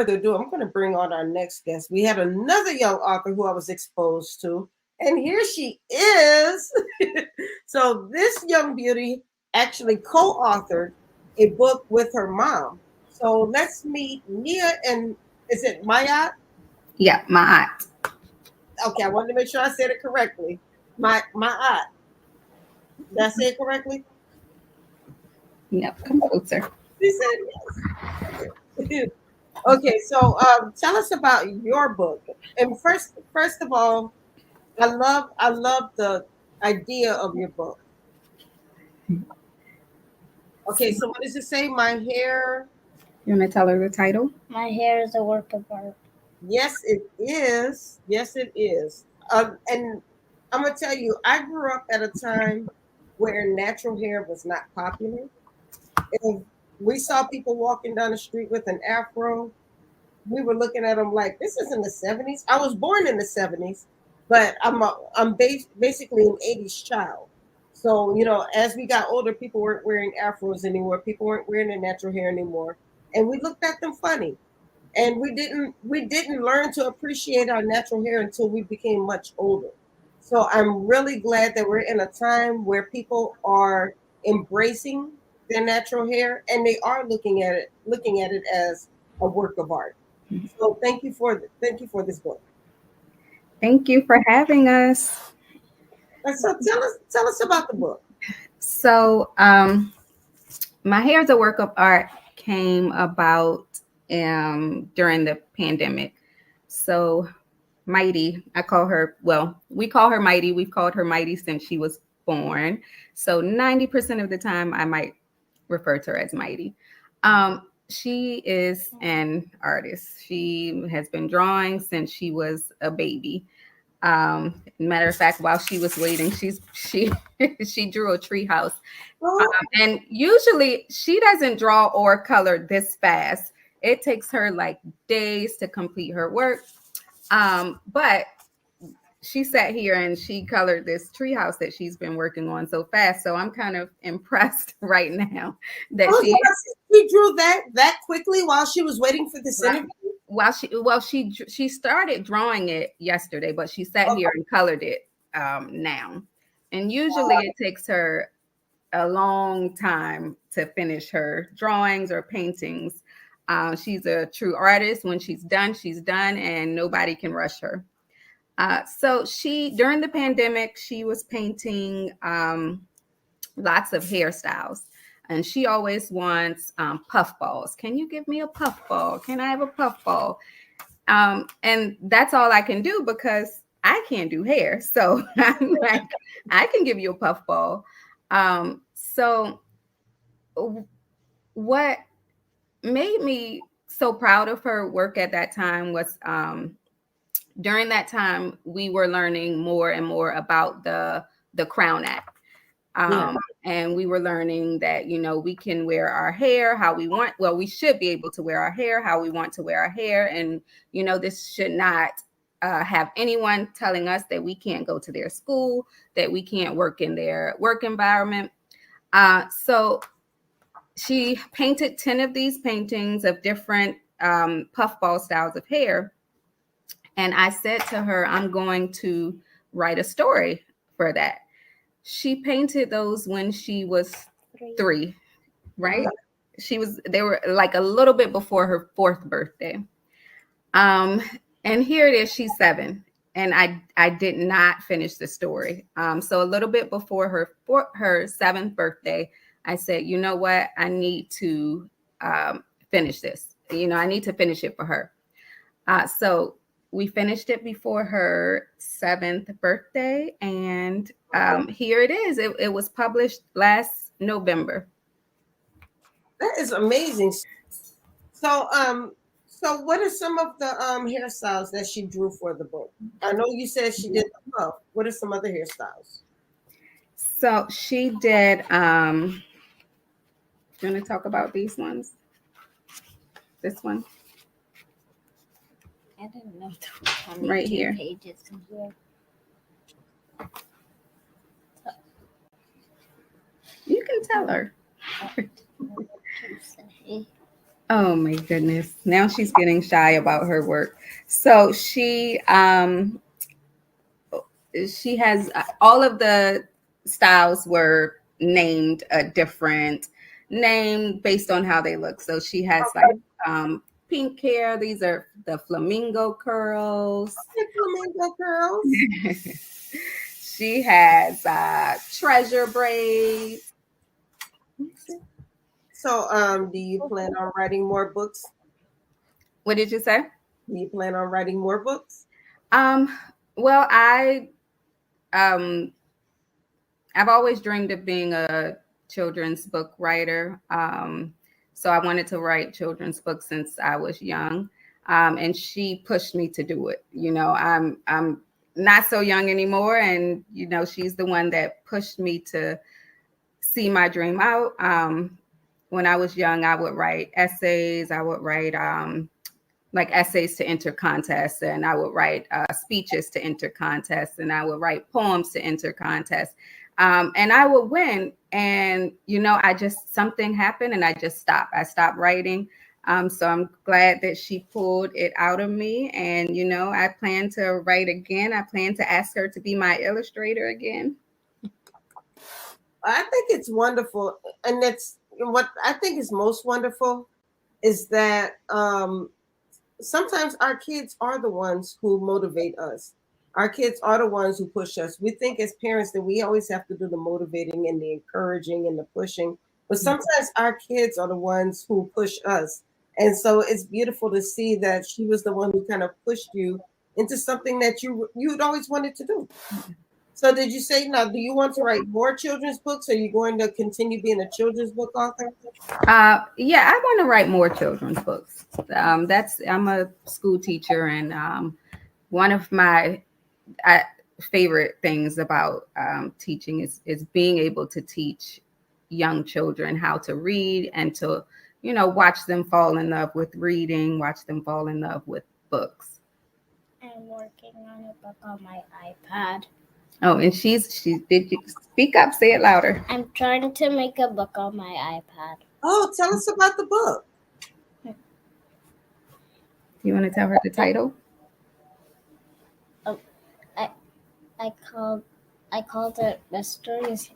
further ado, I'm going to bring on our next guest. We had another young author who I was exposed to, and here she is. So this young beauty actually co-authored a book with her mom. So let's meet Nia and is it Maya? Yeah, my aunt. Okay, I wanted to make sure I said it correctly. My aunt. Did I say it correctly? Yep, come closer. She said yes. Okay, so tell us about your book. And first of all, I love the idea of your book. Okay, so what does it say? My hair. You want to tell her the title? My hair is a work of art. Yes, it is. Yes, it is. And I'm gonna tell you, I grew up at a time where natural hair was not popular. If we saw people walking down the street with an afro, we were looking at them like this is in the 70s. I was born in the 70s, but basically an 80s child. So, as we got older, people weren't wearing afros anymore. People weren't wearing their natural hair anymore. And we looked at them funny. And we didn't learn to appreciate our natural hair until we became much older. So I'm really glad that we're in a time where people are embracing their natural hair and they are looking at it as a work of art. So thank you for this book. Thank you for having us. And so tell us about the book. So, my hair is a work of art came about during the pandemic. So, Mighty, I call her, well, we call her Mighty. We've called her Mighty since she was born. So, 90% of the time, I might refer to her as Mighty. She is an artist. She has been drawing since she was a baby. Matter of fact, while she was waiting, she she drew a tree house. Oh, And usually she doesn't draw or color this fast. It takes her like days to complete her work. But she sat here and she colored this treehouse that she's been working on so fast. So I'm kind of impressed right now that oh she yes, she drew that quickly while she was waiting for this interview. she started drawing it yesterday, but she sat Okay. here and colored it now. And usually it takes her a long time to finish her drawings or paintings. She's a true artist. When she's done, and nobody can rush her. So during the pandemic, she was painting lots of hairstyles. And she always wants puff balls. Can you give me a puff ball? Can I have a puff ball? And that's all I can do because I can't do hair. So I'm like, I can give you a puff ball. So what made me so proud of her work at that time was during that time we were learning more and more about the Crown Act. Yeah. And we were learning that, we can wear our hair how we want. Well, we should be able to wear our hair how we want to wear our hair. And, this should not have anyone telling us that we can't go to their school, that we can't work in their work environment. So she painted 10 of these paintings of different puffball styles of hair. And I said to her, I'm going to write a story for that. She painted those when she was 3, right? They were like a little bit before her 4th birthday. And here it is, she's 7. And I did not finish the story. So a little bit before her 7th birthday, I said, you know what? I need to finish this. I need to finish it for her. So we finished it before her 7th birthday, and here it is. It was published last November. That is amazing. So, so what are some of the hairstyles that she drew for the book? I know you said she did the puff. What are some other hairstyles? So she did. You want to talk about these ones? This one I didn't know how many right here. pages in here. You can tell her. To say. Oh my goodness. Now she's getting shy about her work. So she has all of the styles were named a different name based on how they look. So she has like Okay. pink hair. These are the flamingo curls. Okay, flamingo girls. She has treasure braids. So, do you plan on writing more books? What did you say? Do you plan on writing more books? Um, well, um I've always dreamed of being a children's book writer. So I wanted to write children's books since I was young. And she pushed me to do it. I'm not so young anymore, and she's the one that pushed me to see my dream out. When I was young, I would write essays. I would write like essays to enter contests, and I would write speeches to enter contests, and I would write poems to enter contests. And I would win. And, I just, something happened and I just stopped. I stopped writing. So I'm glad that she pulled it out of me. And, I plan to write again. I plan to ask her to be my illustrator again. I think it's wonderful, and that's what I think is most wonderful is that sometimes our kids are the ones who motivate us. Our kids are the ones who push us. We think as parents that we always have to do the motivating and the encouraging and the pushing, but sometimes our kids are the ones who push us. And so it's beautiful to see that she was the one who kind of pushed you into something that you'd always wanted to do. So did you say now? Do you want to write more children's books? Are you going to continue being a children's book author? Yeah, I want to write more children's books. I'm a school teacher, and one of my I, favorite things about teaching is being able to teach young children how to read and to watch them fall in love with reading, watch them fall in love with books. I'm working on a book on my iPad. Oh, and she did you speak up? Say it louder. I'm trying to make a book on my iPad. Oh, tell us about the book. You want to tell her the title? Oh, I called I called it Mysteries.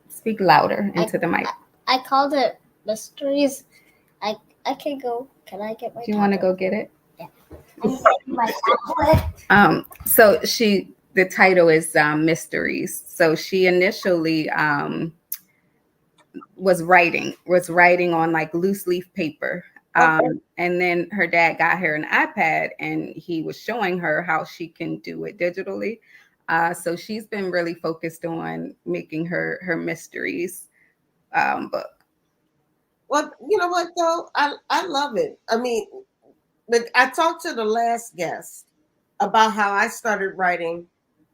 Speak louder into the mic. I called it Mysteries. I can go. Can I get my? Do you want to go get it? Yeah. I'm getting my tablet. So the title is Mysteries. So she initially was writing on like loose leaf paper. Okay. And then her dad got her an iPad, and he was showing her how she can do it digitally. So she's been really focused on making her mysteries book. Well, you know what though? I love it. I mean, but I talked to the last guest about how I started writing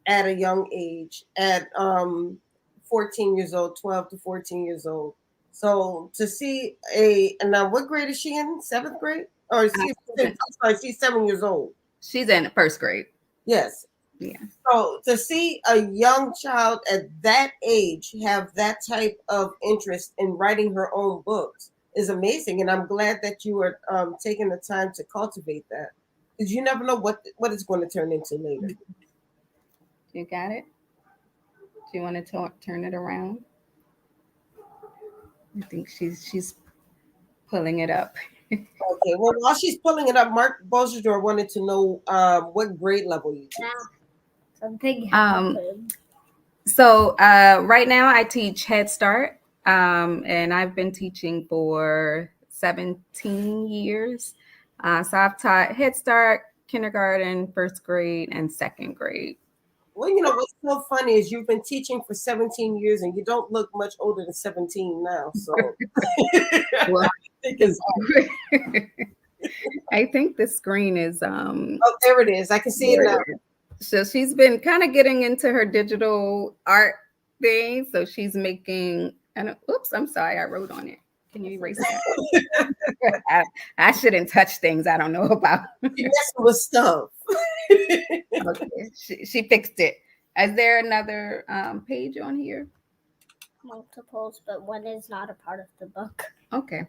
at a young age, at 14 years old, 12 to 14 years old. So to see and now what grade is she in? Seventh grade? Or I'm sorry, she's 7 years old. She's in first grade. Yes. Yeah. So to see a young child at that age have that type of interest in writing her own books is amazing, and I'm glad that you are taking the time to cultivate that, because you never know what it's going to turn into later. You got it? Do you want to turn it around? I think she's pulling it up. Okay. Well, while she's pulling it up, Mark Bosher wanted to know what grade level you teach. Something happened. So right now I teach Head Start, and I've been teaching for 17 years. So I've taught Head Start, kindergarten, first grade, and second grade. Well, you know what's so funny is you've been teaching for 17 years and you don't look much older than 17 now. So Well, I think it's I think the screen is oh, there it is. I can see it now. So she's been kind of getting into her digital art thing. So she's making, and oops, I'm sorry, I wrote on it. Can you erase that? I shouldn't touch things I don't know about. You're messing with stuff. Okay, she fixed it. Is there another page on here? Multiples, but one is not a part of the book. Okay.